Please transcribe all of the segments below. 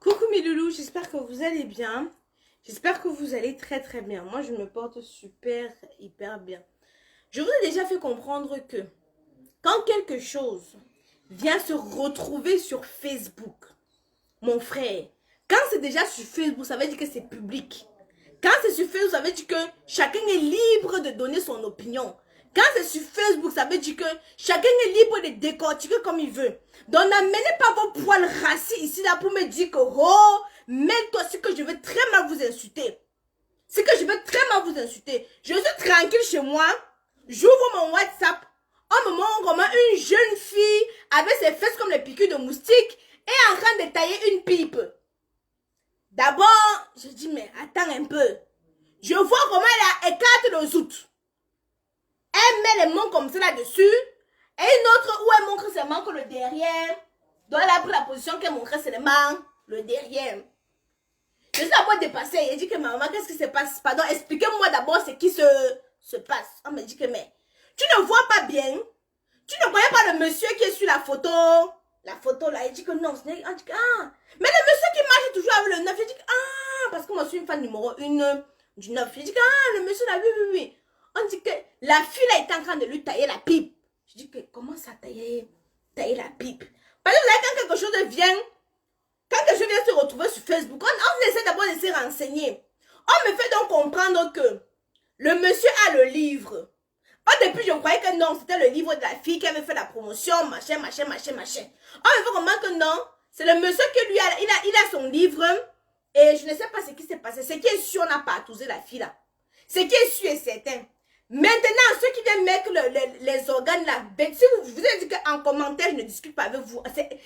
Coucou mes loulous, j'espère que vous allez bien. J'espère que vous allez très très bien. Moi, je me porte super, hyper bien. Je vous ai déjà fait comprendre que quand quelque chose vient se retrouver sur Facebook, mon frère, quand c'est déjà sur Facebook, ça veut dire que c'est public. Quand c'est sur Facebook, ça veut dire que chacun est libre de donner son opinion. Quand c'est sur Facebook, ça veut dire que chacun est libre de décortiquer comme il veut. Donc n'amenez pas vos poils rassis ici là pour me dire que oh, mêle-toi, c'est que je veux très mal vous insulter. C'est que je veux très mal vous insulter. Je suis tranquille chez moi, j'ouvre mon WhatsApp, on me montre comment une jeune fille avec ses fesses comme les piqûres de moustiques est en train de tailler une pipe. D'abord, je dis mais attends un peu. Je vois comment elle écarte le zout. Elle met les mains comme ça là-dessus. Et une autre où elle montre seulement que le derrière. Donc elle a pris la position qu'elle montrait seulement le derrière. Je suis d'abord dépassée. Elle dit que maman, qu'est-ce qui se passe? Pardon, expliquez-moi d'abord ce qui se passe. On me dit que mais tu ne vois pas bien. Tu ne connais pas le monsieur qui est sur la photo. La photo là, elle dit que non. Elle dit que, ah. Mais le monsieur qui marche toujours avec le 9. Je dis que ah. Parce que moi je suis une fan numéro 1 du 9. Je dis que ah, le monsieur là, oui, oui, oui. On dit que la fille là est en train de lui tailler la pipe. Je dis que comment ça tailler la pipe? Parce que vous savez, quand quelque chose vient, quand quelque chose vient se retrouver sur Facebook, on essaie d'abord de se renseigner. On me fait donc comprendre que le monsieur a le livre. Au début, je croyais que non, c'était le livre de la fille qui avait fait la promotion, machin. On me fait comprendre que non, c'est le monsieur qui lui il a son livre. Et je ne sais pas ce qui s'est passé. Ce qui est sûr, on n'a pas accusé la fille là. Ce qui est sûr et certain. Maintenant, ceux qui viennent mettre les organes là, si vous avez dit qu'en commentaire, je ne discute pas avec vous.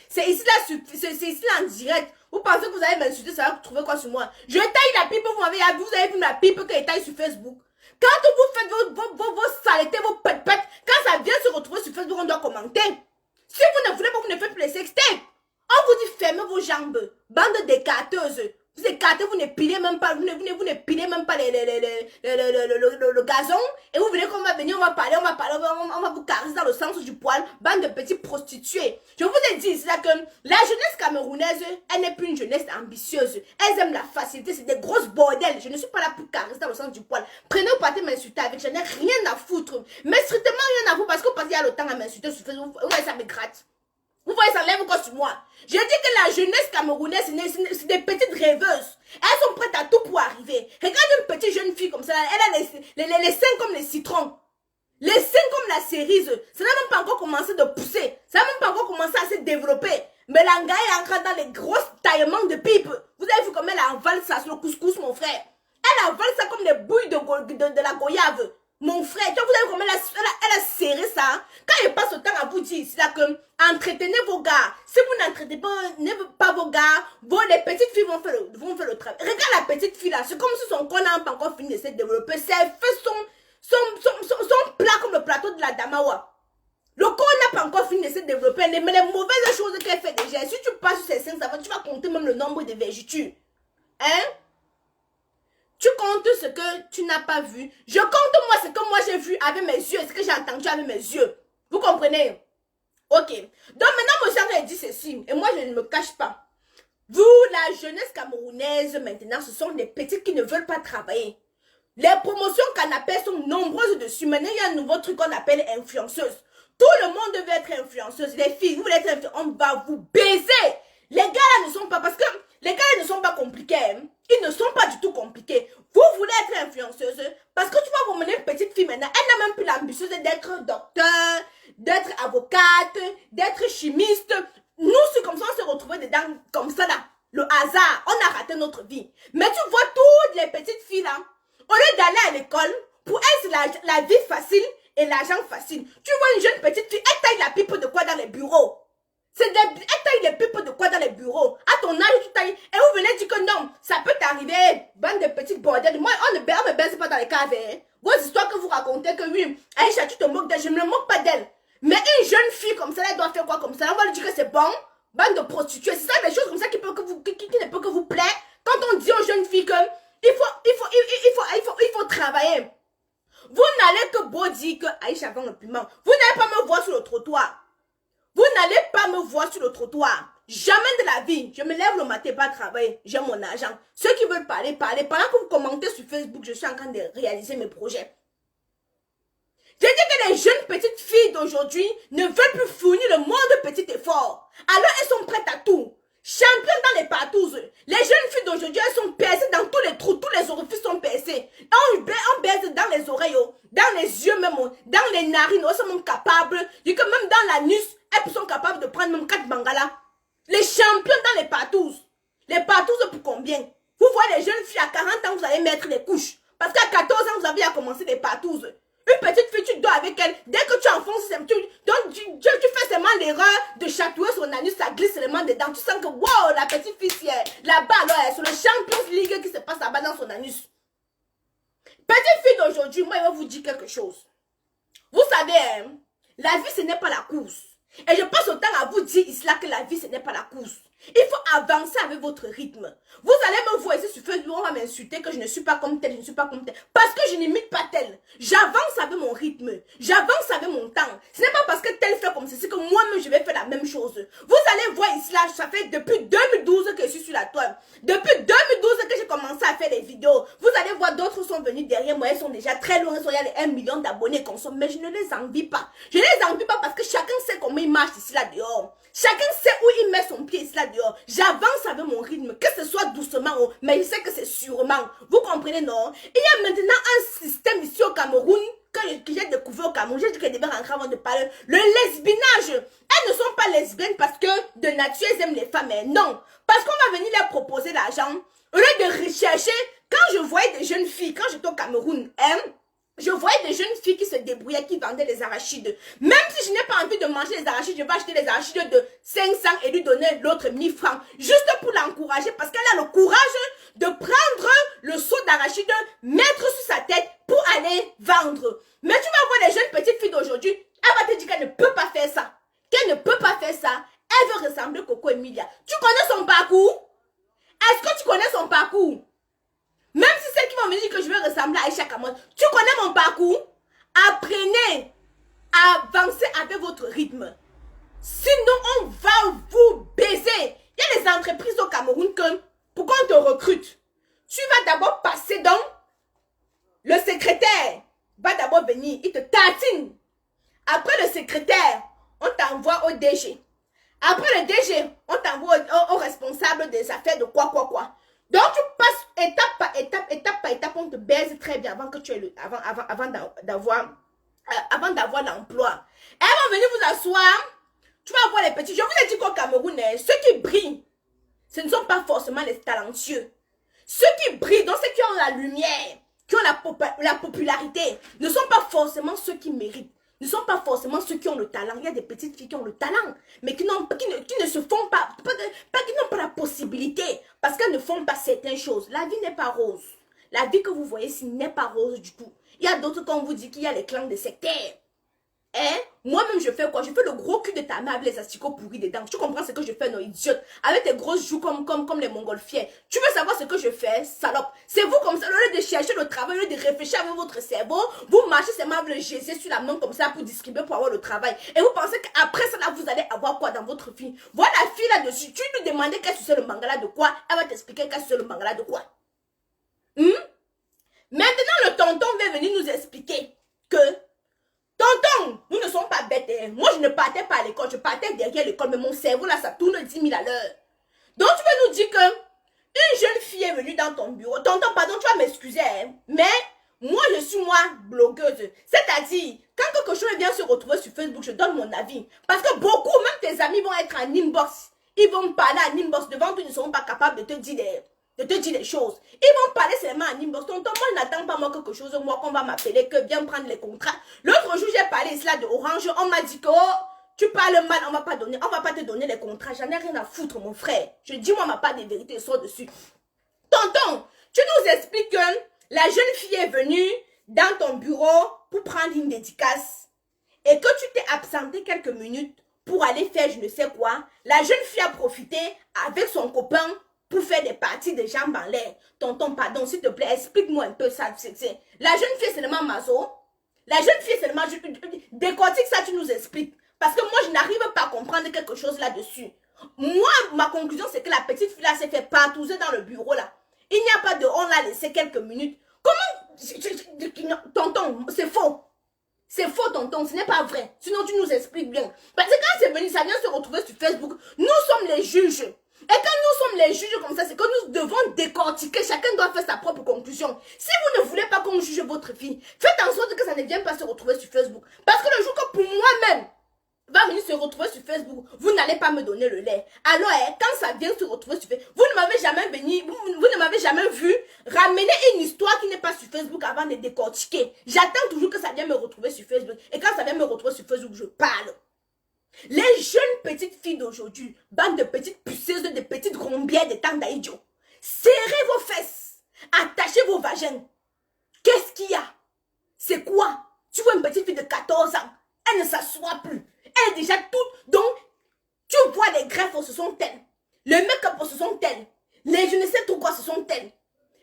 C'est ici là en direct. Vous pensez que vous allez m'insulter, ça va trouver quoi sur moi? Je taille la pipe, vous avez vu la pipe que je taille sur Facebook. Quand vous faites vos saletés, vos pètes, quand ça vient se retrouver sur Facebook, on doit commenter. Si vous ne voulez pas, vous ne faites plus les sextapes. On vous dit fermez vos jambes, bande d'écarteuses. Vous écartez, vous ne pilez même pas, vous ne pilez même pas le gazon. Et vous venez qu'on va venir, on va parler, on va vous caresser dans le sens du poil. Bande de petits prostituées. Je vous ai dit là que la jeunesse camerounaise, elle n'est plus une jeunesse ambitieuse. Elles aiment la facilité, c'est des grosses bordels. Je ne suis pas là pour caresser dans le sens du poil. Prenez au parti m'insulter avec, je n'ai rien à foutre. Mais strictement rien à foutre parce que vous passez le temps à m'insulter sur Facebook. Ouais, ça me gratte. Vous voyez, ça lève encore sur moi. Je dis que la jeunesse camerounaise, c'est des petites rêveuses. Elles sont prêtes à tout pour arriver. Regarde une petite jeune fille comme ça. Elle a les seins comme les citrons. Les seins comme la cerise. Ça n'a même pas encore commencé de pousser. Ça n'a même pas encore commencé à se développer. Mais l'anga est encore dans les grosses taillements de pipe. Vous avez vu comment elle avale ça sur le couscous, mon frère. Elle avale ça comme des bouilles de la goyave. Mon frère, vous avez vu comment elle a serré ça. Quand elle passe le temps à vous dire, c'est là que entretenez vos gars. Si vous n'entretenez pas vos gars, les petites filles vont faire le travail. Regarde la petite fille là, c'est comme si son corps n'a pas encore fini de se développer. Ses fesses sont plats comme le plateau de la Damawa. Le corps n'a pas encore fini de se développer. Mais les mauvaises choses qu'elle fait déjà, si tu passes sur ces 5 savants, tu vas compter même le nombre de vergetures. Hein? Tu comptes ce que tu n'as pas vu. Je compte moi ce que moi j'ai vu avec mes yeux, ce que j'ai entendu avec mes yeux. Vous comprenez? Ok. Donc maintenant, mon cher, dit ceci. Et moi, je ne me cache pas. Vous, la jeunesse camerounaise, maintenant, ce sont des petites qui ne veulent pas travailler. Les promotions canapé sont nombreuses dessus. Maintenant, il y a un nouveau truc qu'on appelle influenceuse. Tout le monde veut être influenceuse. Les filles, vous voulez être influenceuse, on va vous baiser. Les gars là ne sont pas, parce que les gars là ne sont pas compliqués. Hein. Ils ne sont pas du tout compliqués. Vous voulez être influenceuse parce que tu vas vous mener une petite fille maintenant. Elle n'a même plus l'ambitieuse d'être docteur, d'être avocate, d'être chimiste. Nous, c'est comme ça, on s'est retrouvés dedans, comme ça là. Le hasard, on a raté notre vie. Mais tu vois toutes les petites filles là, au lieu d'aller à l'école, pour elles, c'est la vie facile et l'argent facile. Tu vois une jeune petite fille, elle taille la pipe de quoi dans les bureaux? Elle taille les pipes de quoi dans les bureaux? À ton âge, tu tailles. Et vous venez dire que non, ça peut t'arriver. Bande de petites bordels. Moi, on me baisse pas dans les caves. Hein. Vos histoires que vous racontez que oui, Aïcha, tu te moques d'elle. Je ne me moque pas d'elle. Mais une jeune fille comme ça, elle doit faire quoi comme ça? On va lui dire que c'est bon. Bande de prostituées. C'est ça, des choses comme ça qui ne peuvent que vous plaire. Quand on dit aux jeunes filles que il faut travailler. Vous n'allez que beau dire que Aïcha vend le piment. Vous n'allez pas me voir sur le trottoir. Vous n'allez pas me voir sur le trottoir. Jamais de la vie. Je me lève le matin, pas travailler. J'ai mon argent. Ceux qui veulent parler, parlez. Pendant que vous commentez sur Facebook, je suis en train de réaliser mes projets. J'ai dit que les jeunes petites filles d'aujourd'hui ne veulent plus fournir le moindre petit effort. Alors elles sont prêtes à tout. Championnes dans les partouzes. Les jeunes filles d'aujourd'hui, elles sont percées dans tous les trous. Tous les orifices sont percés. On baise dans les oreilles, dans les yeux même, dans les narines. Elles sont même capables. Je dis que même dans l'anus, elles sont capables de prendre même 4 bangalas. Les champions dans les partouzes. Les partouzes pour combien? Vous voyez les jeunes filles à 40 ans, vous allez mettre les couches. Parce qu'à 14 ans, vous avez à commencer les partouzes. Une petite fille, tu dors avec elle. Dès que tu enfonces, tu fais seulement l'erreur de chatouiller son anus, ça glisse seulement dedans. Tu sens que, wow, la petite fille, là-bas, alors, elle est sur le Champions League qui se passe là-bas dans son anus. Petite fille d'aujourd'hui, moi, je vais vous dire quelque chose. Vous savez, hein, la vie, ce n'est pas la course. Et je passe autant à vous dire, Isla, que la vie, ce n'est pas la course. Il faut avancer avec votre rythme. Vous allez me voir ici sur Facebook, on va m'insulter que je ne suis pas comme tel, je ne suis pas comme tel. Parce que je n'imite pas tel. J'avance avec mon rythme. J'avance avec mon temps. Ce n'est pas parce que tel fait comme ceci que moi-même je vais faire la même chose. Vous allez voir ici, là, ça fait depuis 2012 que je suis sur la toile. Depuis 2012 que j'ai commencé à faire des vidéos. Vous allez voir, d'autres sont venus derrière moi, ils sont déjà très loin, ils sont, il y a les 1 million d'abonnés qu'on sont, mais je ne les envie pas. Je ne les envie pas parce que chacun sait comment il marche ici, là, dehors. Chacun sait où il met son pied ici, là, dehors. J'avance avec mon rythme, que ce soit doucement, mais je sais que c'est sûrement. Vous comprenez, non? Il y a maintenant un système ici au Cameroun que j'ai découvert au Cameroun. J'ai dit que je devais rentrer avant de parler. Le lesbinage. Elles ne sont pas lesbiennes parce que de nature, elles aiment les femmes. Mais non. Parce qu'on va venir leur proposer l'argent. Au lieu de rechercher, quand je voyais des jeunes filles, quand j'étais au Cameroun, je voyais des jeunes filles qui se débrouillaient, qui vendaient les arachides. Même si je n'ai pas envie de manger les arachides, je vais acheter les arachides de 500 et lui donner l'autre 1000 francs. Juste pour l'encourager parce qu'elle a le courage de prendre le seau d'arachide, mettre sur sa tête pour aller vendre. Mais tu vas voir les jeunes petites filles d'aujourd'hui, elle va te dire qu'elle ne peut pas faire ça. Qu'elle ne peut pas faire ça. Elle veut ressembler à Coco Emilia. Tu connais son parcours? Est-ce que tu connais son parcours? Même si celles qui vont me dire que je vais ressembler à Aïcha Kamon, tu connais mon parcours? Apprenez à avancer avec votre rythme. Sinon, on va vous baiser. Il y a des entreprises au Cameroun que, pour qu'on te recrute, tu vas d'abord passer dans le secrétaire. Va d'abord venir, il te tatine. Après le secrétaire, on t'envoie au DG. Après le DG, on t'envoie au responsable des affaires de quoi. Donc, tu passes étape par étape, on te baise très bien avant que tu aies avant d'avoir l'emploi. Elles vont venir vous asseoir. Tu vas voir les petits. Je vous ai dit qu'au Cameroun, ceux qui brillent, ce ne sont pas forcément les talentueux. Ceux qui brillent, donc ceux qui ont la lumière, qui ont la popularité, ne sont pas forcément ceux qui méritent. Ne sont pas forcément ceux qui ont le talent. Il y a des petites filles qui ont le talent, mais qui ne se font pas qui n'ont pas la possibilité, parce qu'elles ne font pas certaines choses. La vie n'est pas rose. La vie que vous voyez ici n'est pas rose du tout. Il y a d'autres, quand on vous dit qu'il y a les clans de sectaires. Moi-même, je fais quoi? Je fais le gros cul de ta mère avec les asticots pourris dedans. Tu comprends ce que je fais, non, idiote? Avec tes grosses joues comme les montgolfières. Tu veux savoir ce que je fais, salope? C'est vous comme ça, au lieu de chercher le travail, au lieu de réfléchir avec votre cerveau, vous marchez seulement avec le GC sur la main comme ça pour distribuer, pour avoir le travail. Et vous pensez qu'après ça, là, vous allez avoir quoi dans votre vie? Voilà la fille là-dessus. Tu lui demandais qu'elle suçait le mangala de quoi? Elle va t'expliquer qu'elle suçait le mangala de quoi. Maintenant, le tonton va venir nous expliquer que tonton, nous ne sommes pas bêtes. Moi, je ne partais pas à l'école. Je partais derrière l'école. Mais mon cerveau, là, ça tourne 10 000 à l'heure. Donc, tu veux nous dire que une jeune fille est venue dans ton bureau. Tonton, pardon, tu vas m'excuser. Mais moi, je suis blogueuse. C'est-à-dire, quand quelque chose vient se retrouver sur Facebook, je donne mon avis. Parce que beaucoup, même tes amis vont être en inbox. Ils vont parler en inbox. Devant toi, ils ne seront pas capables de te dire des choses. Ils vont parler seulement en inbox. Tonton, moi, je n'attends pas moi quelque chose, moi, qu'on va m'appeler, que viens prendre les contrats. L'autre jour, j'ai parlé ici là de Orange. On m'a dit que, oh, tu parles mal, on va pas te donner les contrats. J'en ai rien à foutre, mon frère. Je dis, moi, ma part des vérités sort dessus. Tonton, tu nous expliques que la jeune fille est venue dans ton bureau pour prendre une dédicace et que tu t'es absenté quelques minutes pour aller faire je ne sais quoi. La jeune fille a profité avec son copain pour faire des parties de jambes en l'air. Tonton, pardon, s'il te plaît, explique-moi un peu ça. La jeune fille, c'est seulement maso. La jeune fille, c'est seulement... Décortique ça, tu nous expliques. Parce que moi, je n'arrive pas à comprendre quelque chose là-dessus. Moi, ma conclusion, c'est que la petite fille là s'est fait partouzer dans le bureau là. Il n'y a pas de on l'a laissé quelques minutes. Comment? Tonton, c'est faux. C'est faux, tonton, ce n'est pas vrai. Sinon, tu nous expliques bien. Parce que quand c'est venu, ça vient se retrouver sur Facebook. Nous sommes les juges. Et quand nous sommes les juges comme ça, c'est que nous devons décortiquer. Chacun doit faire sa propre conclusion. Si vous ne voulez pas qu'on juge votre fille, faites en sorte que ça ne vienne pas se retrouver sur Facebook. Parce que le jour que pour moi-même, va venir se retrouver sur Facebook, vous n'allez pas me donner le lait. Alors, quand ça vient se retrouver sur Facebook, vous ne m'avez jamais venu, vous ne m'avez jamais vu ramener une histoire qui n'est pas sur Facebook avant de décortiquer. J'attends toujours que ça vienne me retrouver sur Facebook. Et quand ça vient me retrouver sur Facebook, je parle. Les jeunes petites filles d'aujourd'hui, bande de petites puceuses, de petites rombières de temps d'idiots, serrez vos fesses, attachez vos vagins. Qu'est-ce qu'il y a? C'est quoi? Tu vois une petite fille de 14 ans, elle ne s'assoit plus. Elle est déjà toute. Donc, tu vois les greffes, ce sont elles. Le make-up, ce sont elles. Les je ne sais trop quoi, ce sont elles.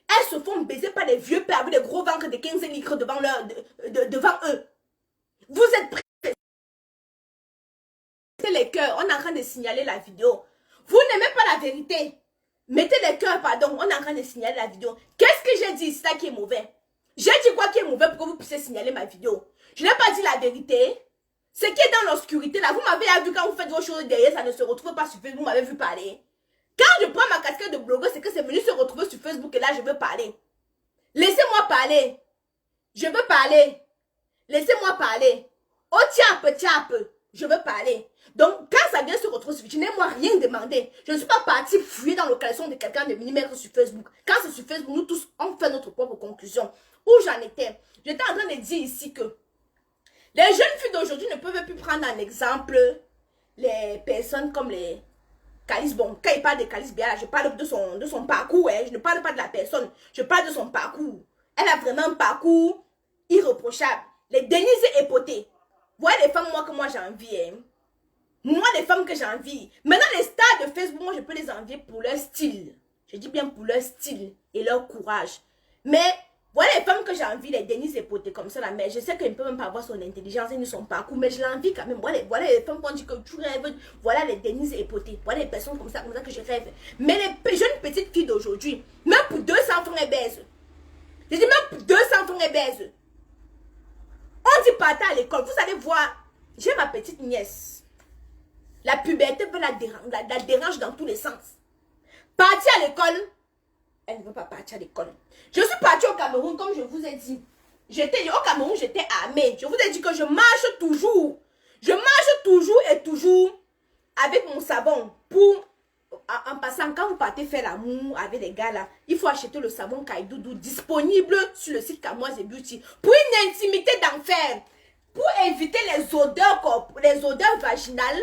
Elles se font baiser par des vieux pères avec des gros ventres de 15 litres devant, devant eux. Vous êtes prêts? Mettez les cœurs, on est en train de signaler la vidéo. Vous n'aimez pas la vérité. Mettez les cœurs, pardon, on est en train de signaler la vidéo. Qu'est-ce que j'ai dit ici là qui est mauvais? J'ai dit quoi qui est mauvais pour que vous puissiez signaler ma vidéo? Je n'ai pas dit la vérité. Ce qui est dans l'obscurité, là, vous m'avez vu quand vous faites vos choses derrière, ça ne se retrouve pas sur Facebook, vous m'avez vu parler. Quand je prends ma casquette de blogueur, c'est que c'est venu se retrouver sur Facebook et là, je veux parler. Laissez-moi parler. Je veux parler. Laissez-moi parler. Oh, tiens, peu. Je veux parler. Donc, quand ça vient se retrouver sur Facebook, je n'ai moi rien demandé. Je ne suis pas partie fouiller dans l'occasion de quelqu'un de venir mettre sur Facebook. Quand c'est sur Facebook, nous tous, on fait notre propre conclusion. Où j'en étais? J'étais en train de dire ici que les jeunes filles d'aujourd'hui ne peuvent plus prendre en exemple les personnes comme les Calice. Bon, quand il parle de Calice Biala, je parle de son parcours. Je ne parle pas de la personne, je parle de son parcours. Elle a vraiment un parcours irréprochable. Les Denise Epoté. Vous voyez les femmes que moi j'ai envie. Moi, les femmes que j'ai envie. Maintenant, les stars de Facebook, moi je peux les envier pour leur style. Je dis bien pour leur style et leur courage. Mais voilà les femmes que j'ai envie, les Denise Epoté comme ça, là, mais je sais qu'elles ne peuvent même pas avoir son intelligence et ni son parcours, mais je l'envie quand même. Voilà les femmes qui ont dit que tu rêves, voilà les Denise Epoté, voilà les personnes comme ça que je rêve. Mais les jeunes petites filles d'aujourd'hui, même pour 200 francs elles baisent. Je dis même pour 200 francs elles baisent. On dit partez à l'école, vous allez voir, j'ai ma petite nièce. La puberté peut la dérange dans tous les sens. Partir à l'école, elle ne veut pas partir à l'école. Je suis partie au Cameroun, comme je vous ai dit. Au Cameroun, j'étais armée. Je vous ai dit que je marche toujours. Je marche toujours et toujours avec mon savon. En passant, quand vous partez faire l'amour avec les gars là, il faut acheter le savon Kaidoudou disponible sur le site Kamoise Beauty. Pour une intimité d'enfer. Pour éviter les odeurs vaginales.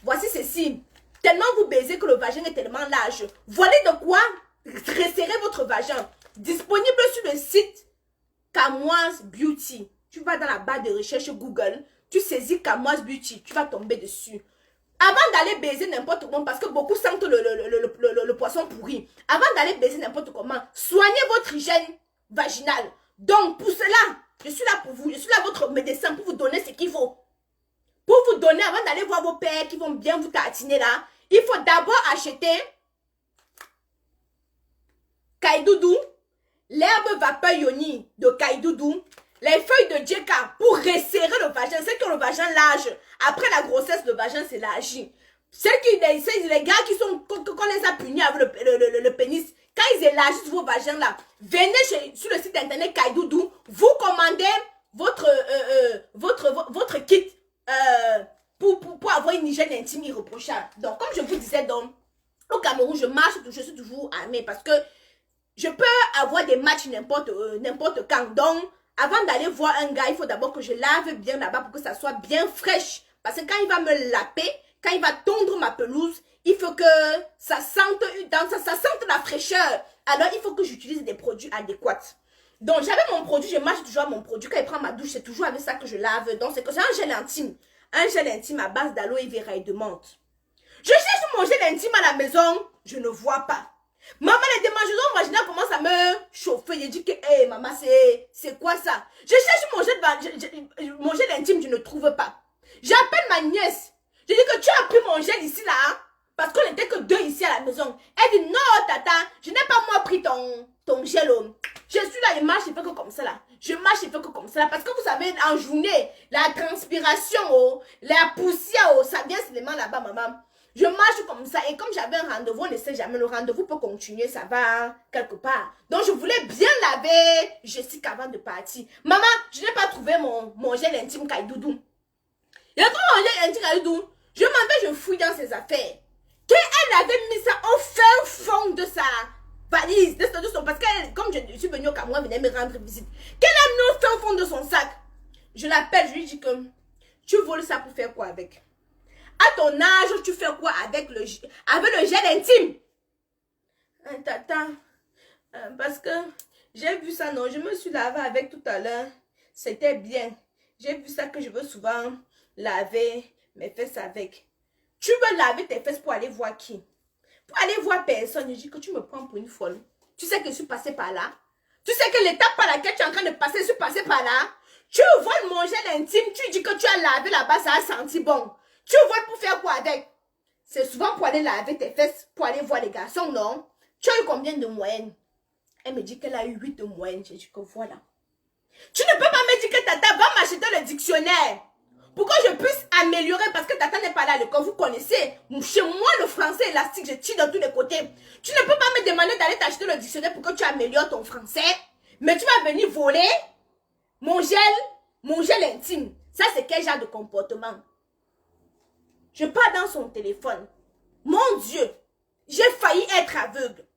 Voici ceci. Tellement vous baisez que le vagin est tellement large. Voilà de quoi resserrer votre vagin. Disponible sur le site Kamoise Beauty. Tu vas dans la barre de recherche Google. Tu saisis Kamoise Beauty. Tu vas tomber dessus. Avant d'aller baiser n'importe comment, parce que beaucoup sentent le poisson pourri. Avant d'aller baiser n'importe comment, soignez votre hygiène vaginale. Donc, pour cela, je suis là pour vous. Je suis là votre médecin pour vous donner ce qu'il faut. Pour vous donner, avant d'aller voir vos pères qui vont bien vous tartiner là, il faut d'abord acheter Kaidoudou, l'herbe vapeur yoni de Kaidoudou, les feuilles de djeka pour resserrer le vagin. Ceux qui ont le vagin large, après la grossesse, le vagin s'élargit. Les gars qui sont, qu'on les a punis avec le pénis, quand ils élargissent vos vagins là, venez sur le site internet Kaidoudou, vous commandez votre kit pour avoir une hygiène intime irréprochable. Donc, comme je vous disais, donc, au Cameroun, je suis toujours armée parce que je peux avoir des matchs n'importe quand. Donc, avant d'aller voir un gars, il faut d'abord que je lave bien là-bas pour que ça soit bien fraîche. Parce que quand il va me laper, quand il va tondre ma pelouse, il faut que ça sente la fraîcheur. Alors, il faut que j'utilise des produits adéquats. Donc, j'avais mon produit, je marche toujours à mon produit. Quand il prend ma douche, c'est toujours avec ça que je lave. Donc, c'est un gel intime. Un gel intime à base d'aloe vera et de menthe. Je cherche mon gel intime à la maison, je ne vois pas. Maman, les démangeaisons vaginales commencent à me chauffer. Je dis que, hey, maman, c'est quoi ça? Je cherche mon gel intime, je ne trouve pas. J'appelle ma nièce. Je dis que tu as pris mon gel ici, là, hein, parce qu'on n'était que 2 ici à la maison. Elle dit, non, tata, je n'ai pas moi pris ton gel. Je suis là, je marche, je fais que comme ça, là. Je marche, je fais que comme ça, là. Parce que vous savez, en journée, la transpiration, la poussière, ça vient seulement là-bas, maman. Je marche comme ça. Et comme j'avais un rendez-vous, on ne sait jamais, le rendez-vous peut continuer, ça va hein, quelque part. Donc, je voulais bien laver Jessica avant de partir. Maman, je n'ai pas trouvé mon gel intime Kaidoudou. Il y a trop mon gel intime Kaidoudou. Je m'en vais, je fouille dans ses affaires. Qu'elle avait mis ça au fin fond de sa valise, parce que comme je suis venue au Cameroun, elle venait me rendre visite. Qu'elle a mis au fin fond de son sac. Je l'appelle, je lui dis que tu voles ça pour faire quoi avec? À ton âge, tu fais quoi avec le gel intime? Tata, parce que j'ai vu ça, non, je me suis lavé avec tout à l'heure. C'était bien. J'ai vu ça que je veux souvent laver mes fesses avec. Tu veux laver tes fesses pour aller voir qui? Pour aller voir personne. Je dis que tu me prends pour une folle. Tu sais que je suis passée par là. Tu sais que l'étape par laquelle tu es en train de passer, je suis passée par là. Tu voles mon gel intime. Tu dis que tu as lavé là-bas, ça a senti bon. Tu voles pour faire quoi avec? C'est souvent pour aller laver tes fesses, pour aller voir les garçons, non? Tu as eu combien de moyenne? Elle me dit qu'elle a eu 8 de moyenne. J'ai dit que voilà. Tu ne peux pas me dire que tata va m'acheter le dictionnaire. Pour que je puisse améliorer, parce que tata n'est pas là à l'école, vous connaissez. Chez moi, le français élastique, je tire de tous les côtés. Tu ne peux pas me demander d'aller t'acheter le dictionnaire pour que tu améliores ton français. Mais tu vas venir voler mon gel intime. Ça, c'est quel genre de comportement? Je pars dans son téléphone. Mon Dieu, j'ai failli être aveugle.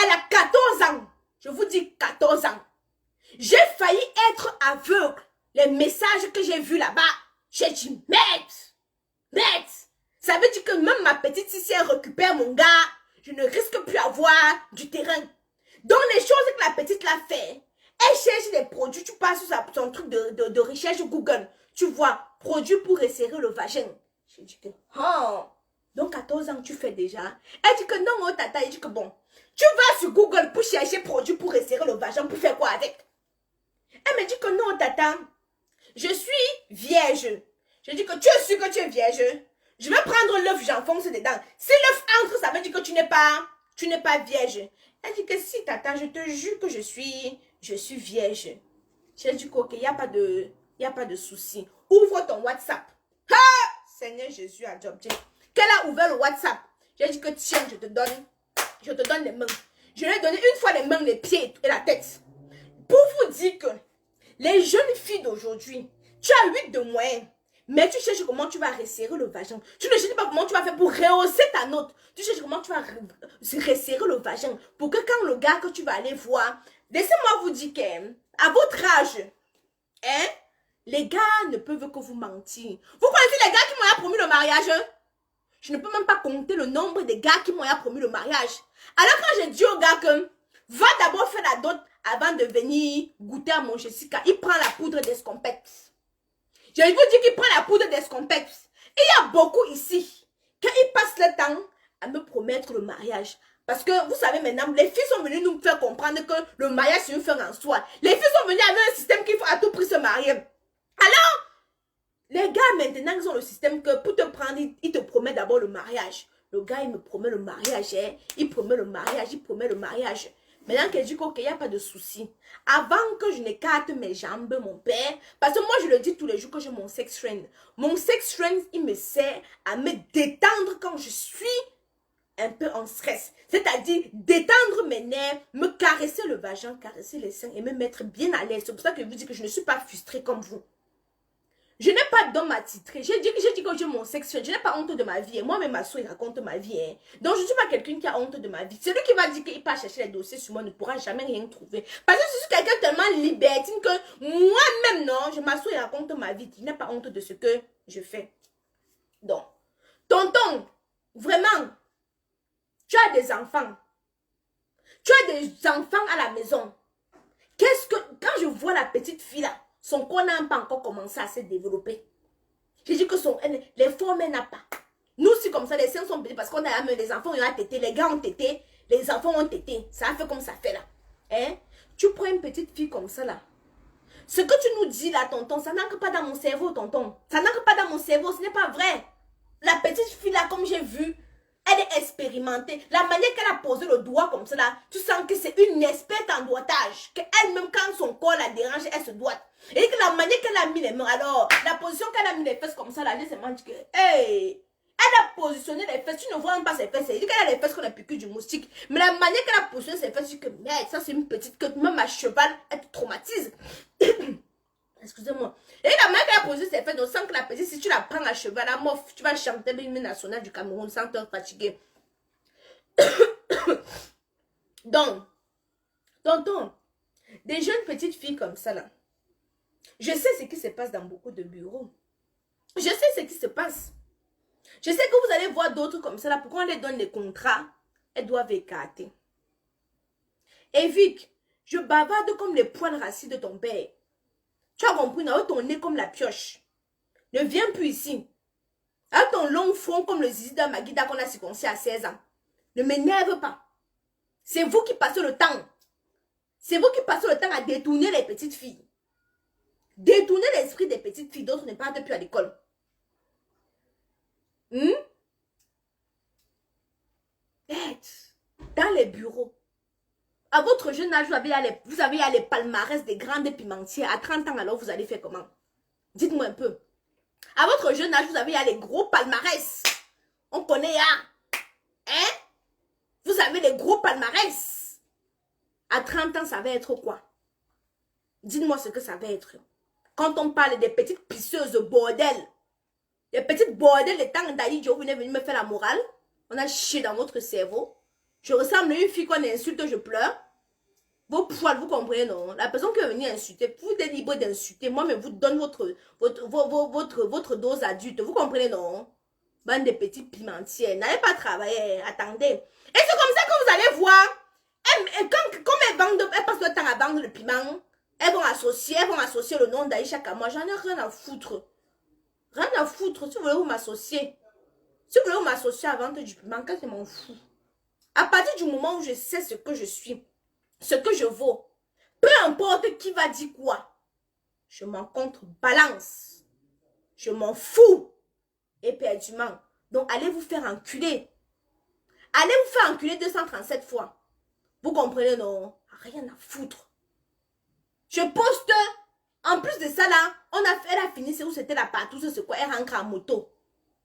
Elle a 14 ans. Je vous dis 14 ans. J'ai failli être aveugle. Les messages que j'ai vus là-bas, j'ai dit, merde. Ça veut dire que même ma petite, si elle récupère mon gars, je ne risque plus avoir du terrain. Donc, les choses que la petite l'a fait, elle cherche des produits, tu passes sur son truc de recherche Google. Tu vois, produits pour resserrer le vagin. J'ai dit que, oh, donc 14 ans, tu fais déjà. Elle dit que non, oh, tata, elle dit que bon, tu vas sur Google pour chercher produits pour resserrer le vagin, pour faire quoi avec? Elle me dit que non, tata, je suis vierge. Je dis que tu es sûr que tu es vierge. Je vais prendre l'œuf, j'enfonce dedans. Si l'œuf entre, ça veut dire que tu n'es pas vierge. Elle dit que si, tata, je te jure que je suis vierge. J'ai dit que ok, il n'y a pas de souci. Ouvre ton WhatsApp. Ha! Seigneur Jésus a jobé. Qu'elle a ouvert le WhatsApp. J'ai dit que tiens, je te donne les mains. Je lui ai donné une fois les mains, les pieds et la tête. Pour vous dire que les jeunes filles d'aujourd'hui, tu as 8 de moyenne, mais tu cherches comment tu vas resserrer le vagin. Tu ne cherches pas comment tu vas faire pour rehausser ta note. Tu cherches comment tu vas resserrer le vagin. Pour que quand le gars que tu vas aller voir, laissez-moi vous dire qu'à votre âge, hein, les gars ne peuvent que vous mentir. Vous connaissez les gars qui m'ont promis le mariage? Je ne peux même pas compter le nombre de gars qui m'ont promis le mariage. Alors quand j'ai dit au gars que va d'abord faire la dot avant de venir goûter à mon Jessica, il prend la poudre d'escompette. Je vous dis qu'il prend la poudre d'escompette. Il y a beaucoup ici, quand ils passent le temps à me promettre le mariage. Parce que vous savez maintenant, les filles sont venues nous faire comprendre que le mariage c'est une fin en soi. Les filles sont venues avec un système qu'il faut à tout prix se marier. Alors, les gars maintenant ils ont le système que pour te prendre, ils te promettent d'abord le mariage. Le gars il me promet le mariage, hein? Il promet le mariage. Maintenant qu'elle dit qu'il n'y a pas de souci. Avant que je n'écarte mes jambes, mon père, parce que moi je le dis tous les jours que j'ai mon sex friend. Mon sex friend, il me sert à me détendre quand je suis un peu en stress. C'est-à-dire détendre mes nerfs, me caresser le vagin, caresser les seins et me mettre bien à l'aise. C'est pour ça que je vous dis que je ne suis pas frustrée comme vous. Je n'ai pas d'homme attitré. J'ai dit que j'ai mon sexe. Je n'ai pas honte de ma vie. Moi-même, ma soeur, il raconte ma vie. Hein. Donc, je ne suis pas quelqu'un qui a honte de ma vie. Celui qui va dire qu'il part chercher les dossiers sur moi ne pourra jamais rien trouver. Parce que je suis quelqu'un tellement libertine que moi-même, non, je m'assois et raconte ma vie. Je n'ai pas honte de ce que je fais. Donc, tonton, vraiment, tu as des enfants. Tu as des enfants à la maison. Quand je vois la petite fille là, son corps n'a pas encore commencé à se développer. J'ai dit que les formes, elle n'a pas. Nous, c'est comme ça, les seins sont petits parce qu'on a les enfants, ils ont tété, les gars ont tété, les enfants ont tété. Ça a fait comme ça fait là. Hein? Tu prends une petite fille comme ça là. Ce que tu nous dis là, tonton, ça n'entre pas dans mon cerveau, tonton. Ça n'entre pas dans mon cerveau, ce n'est pas vrai. La petite fille là, comme j'ai vu, elle est expérimentée. La manière qu'elle a posé le doigt comme ça là, tu sens que c'est une experte en doigtage. Qu'elle-même, quand son corps la dérange, elle se doite. Et que la manière qu'elle a mis les mains, alors, la position qu'elle a mis les fesses comme ça là, j'ai seulement dit que, hey, elle a positionné les fesses. Tu ne vois même pas ses fesses. Elle dit qu'elle a les fesses qu'on a piqué du moustique. Mais la manière qu'elle a positionné ses fesses, je dis que, merde, ça c'est une petite que même à cheval, elle te traumatise. Excusez-moi. Et la manière qu'elle a posé ses fesses, on sent que la petite, si tu la prends à cheval, à mof, tu vas chanter l'hymne national du Cameroun sans te fatiguer. Donc, tonton, des jeunes petites filles comme ça là, je sais ce qui se passe dans beaucoup de bureaux. Je sais ce qui se passe. Je sais que vous allez voir d'autres comme ça là, pourquoi on les donne des contrats, elles doivent écarter. Et Vic, je bavarde comme les poils rassis de ton père. Tu as compris, non? Ton nez comme la pioche. Ne viens plus ici. Avec ton long front comme le zizi d'un Maguida qu'on a circoncis à 16 ans. Ne m'énerve pas. C'est vous qui passez le temps. C'est vous qui passez le temps à détourner les petites filles. Détourner l'esprit des petites filles, d'autres ne partent plus à l'école. Dans les bureaux. À votre jeune âge, vous avez les palmarès des grandes pimentières. À 30 ans, alors, vous allez faire comment? Dites-moi un peu. À votre jeune âge, vous avez les gros palmarès. On connaît, hein? Vous avez les gros palmarès. À 30 ans, ça va être quoi? Dites-moi ce que ça va être. Quand on parle des petites pisseuses bordel, les petites bordels, les temps d'Ali, vous venez venir me faire la morale. On a chié dans votre cerveau. Je ressemble à une fille qu'on insulte, je pleure. Vos poils, vous comprenez, non? La personne qui est venue insulter, vous êtes libre d'insulter. Moi, mais vous donne votre dose adulte. Vous comprenez, non? Bande de petites pimentières. N'allez pas travailler. Attendez. Et c'est comme ça que vous allez voir. Comme elles passent le temps à vendre le piment, elles vont associer le nom d'Aïcha Kama. J'en ai rien à foutre. Rien à foutre. Si vous voulez vous m'associer. Si vous voulez vous m'associer à vendre du piment, qu'est-ce que je m'en fous? À partir du moment où je sais ce que je suis, ce que je vaux, peu importe qui va dire quoi, je m'en contrebalance. Je m'en fous éperdument. Donc, allez vous faire enculer. Allez vous faire enculer 237 fois. Vous comprenez, non? Rien à foutre. Je poste. En plus de ça, là, elle a fini, c'est où c'était la partouze, c'est quoi? Elle rentre en moto.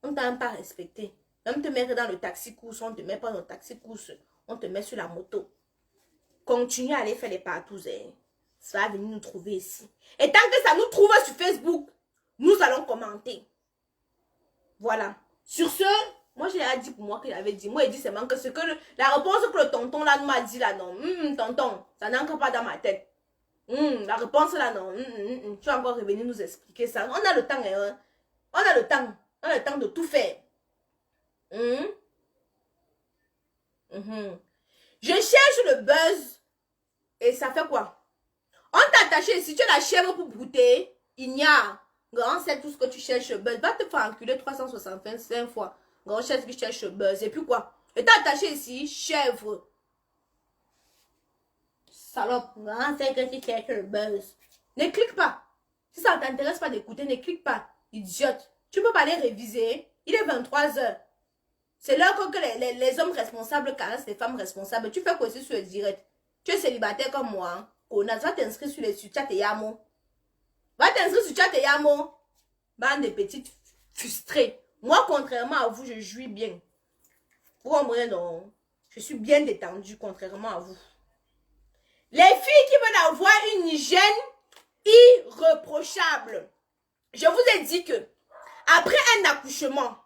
On ne t'a même pas respecté. Même te mettre dans le taxi course, on ne te met pas dans le taxi course. On te met sur la moto. Continue à aller faire les partouzes. Ça va venir nous trouver ici. Et tant que ça nous trouve sur Facebook, nous allons commenter. Voilà. Sur ce, moi j'ai dit pour moi qu'il avait dit. Moi il dit seulement que c'est que la réponse que le tonton là m'a dit là non. Tonton, ça n'entre pas dans ma tête. La réponse là non. Tu vas encore revenir nous expliquer ça. On a le temps, hein. On a le temps. On a le temps de tout faire. Je cherche le buzz. Et ça fait quoi? On t'a attaché. Si tu es la chèvre pour brouter, il n'y a. Grand, c'est tout ce que tu cherches le buzz. Va te faire enculer 365 fois. Grand, cherche que tu cherches le buzz. Et puis quoi? Et t'as attaché ici, chèvre. Salope. Grand, c'est que tu cherches le buzz. Ne clique pas. Si ça ne t'intéresse pas d'écouter, ne clique pas. Idiote. Tu peux pas aller réviser. Il est 23 h. C'est l'heure que les hommes responsables caressent les femmes responsables. Tu fais quoi ici sur le direct? Tu es célibataire comme moi. Hein? Konas, va t'inscrire sur chat et Yamo. Va t'inscrire sur chat et Yamo. Bande de petites frustrées. Moi, contrairement à vous, je jouis bien. Vous comprenez, non? Je suis bien détendue, contrairement à vous. Les filles qui veulent avoir une hygiène irréprochable. Je vous ai dit que après un accouchement,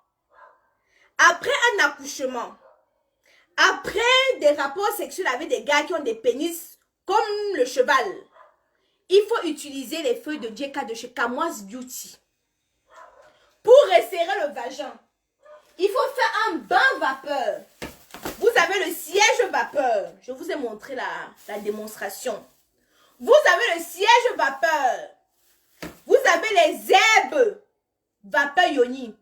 après des rapports sexuels avec des gars qui ont des pénis comme le cheval, il faut utiliser les feuilles de Djeka de chez Kamoise Beauty. Pour resserrer le vagin, il faut faire un bain vapeur. Vous avez le siège vapeur. Je vous ai montré la démonstration. Vous avez le siège vapeur. Vous avez les herbes vapeur yoni.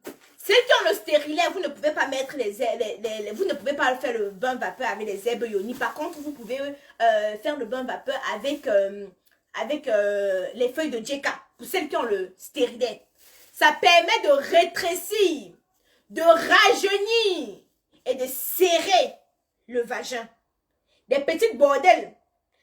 Ceux qui ont le stérilet, vous ne pouvez pas mettre vous ne pouvez pas faire le bain vapeur avec les herbes yoni. Par contre, vous pouvez faire le bain vapeur avec les feuilles de Djeka. Pour celles qui ont le stérilet. Ça permet de rétrécir, de rajeunir et de serrer le vagin. Des petites bordels.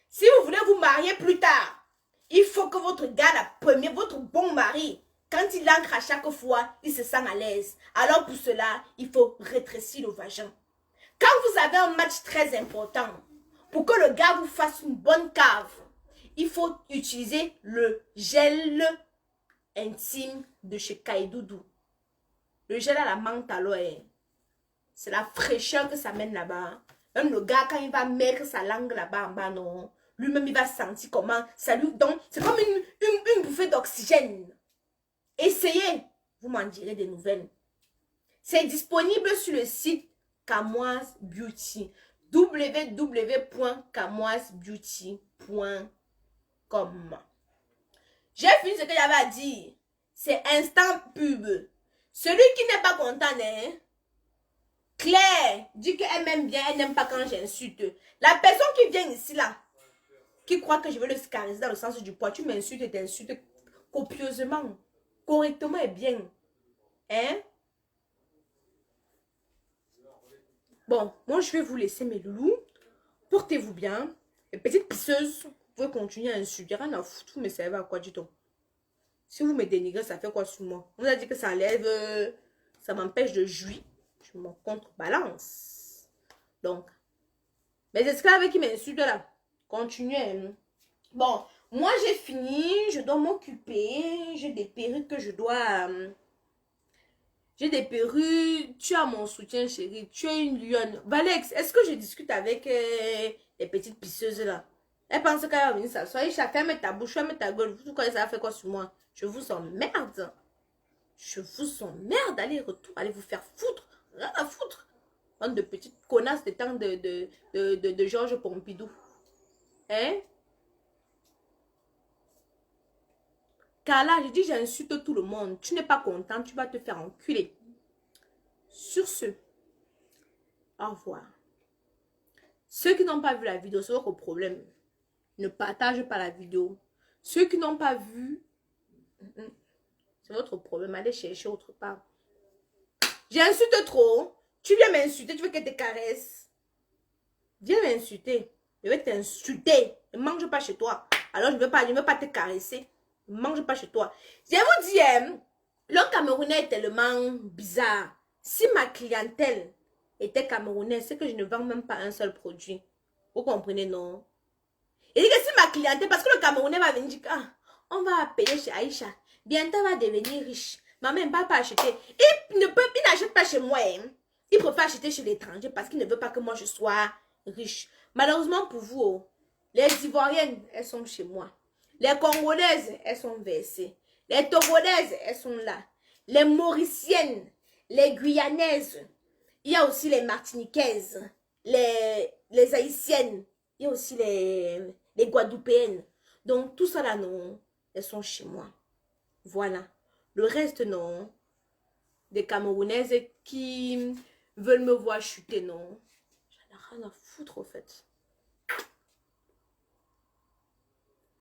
Si vous voulez vous marier plus tard, il faut que votre gars, la première, votre bon mari, quand il entre à chaque fois, il se sent à l'aise. Alors pour cela, il faut rétrécir le vagin. Quand vous avez un match très important, pour que le gars vous fasse une bonne cave, il faut utiliser le gel intime de chez Kaidoudou. Le gel à la menthe à l'oeil. C'est la fraîcheur que ça mène là-bas. Même le gars, quand il va mettre sa langue là-bas en bas, non, lui-même, il va sentir comment ça lui donne. C'est comme une bouffée d'oxygène. Essayez, vous m'en direz des nouvelles. C'est disponible sur le site Kamoise Beauty. www.kamoisebeauty.com. J'ai fini ce que j'avais à dire. C'est instant pub. Celui qui n'est pas content, hein? Claire dit qu'elle m'aime bien, elle n'aime pas quand j'insulte. La personne qui vient ici là, qui croit que je veux le caresser dans le sens du poids, tu m'insultes et t'insultes copieusement, correctement et bien. Hein? Bon, moi je vais vous laisser mes loulous. Portez-vous bien. Les petites pisseuses, vous pouvez continuer à insulter. Rien à foutre, vous me servez à quoi, dit-on? Si vous me dénigrez, ça fait quoi sur moi? On a dit que ça enlève, ça m'empêche de jouir. Je m'en contrebalance. Donc, mes esclaves qui m'insultent là, continuez. Bon, moi j'ai fini, je dois m'occuper. J'ai des perruques que je dois... j'ai des perruques. Tu as mon soutien, chérie. Tu es une lionne. Valex, est-ce que je discute avec les petites pisseuses là? Elle pense qu'elle va venir s'asseoir. Ferme ta bouche, ferme ta gueule. Vous croyez ça fait quoi sur moi? Je vous emmerde. Je vous emmerde. Allez, retour. Allez vous faire foutre. Rien à foutre. Bande de petites connasses des temps de Georges Pompidou. Hein? Carla, je dis j'insulte tout le monde. Tu n'es pas content, tu vas te faire enculer. Sur ce, au revoir. Ceux qui n'ont pas vu la vidéo, c'est votre problème. Ne partagez pas la vidéo. Ceux qui n'ont pas vu, c'est votre problème. Allez chercher autre part. J'insulte trop. Tu viens m'insulter, tu veux que je te caresse. Viens m'insulter. Je vais t'insulter. Ne mange pas chez toi. Alors je ne veux pas te caresser. Ne mange pas chez toi. Je vous dis, le Camerounais est tellement bizarre. Si ma clientèle était camerounaise, c'est que je ne vends même pas un seul produit. Vous comprenez, non? Et que si ma clientèle, parce que le Camerounais va venir dire, ah, on va payer chez Aïcha. Bientôt, elle va devenir riche. Maman ne va pas acheter. Il n'achète pas chez moi. Hein. Il préfère acheter chez l'étranger parce qu'il ne veut pas que moi je sois riche. Malheureusement pour vous, les Ivoiriennes, elles sont chez moi. Les Congolaises, elles sont versées. Les Togolaises, elles sont là. Les Mauriciennes, les Guyanaises. Il y a aussi les Martiniquaises, les Haïtiennes. Il y a aussi les Guadeloupéennes. Donc tout ça là, non, elles sont chez moi. Voilà. Le reste, non. Des Camerounaises qui veulent me voir chuter, non. J'en ai rien à foutre, au fait.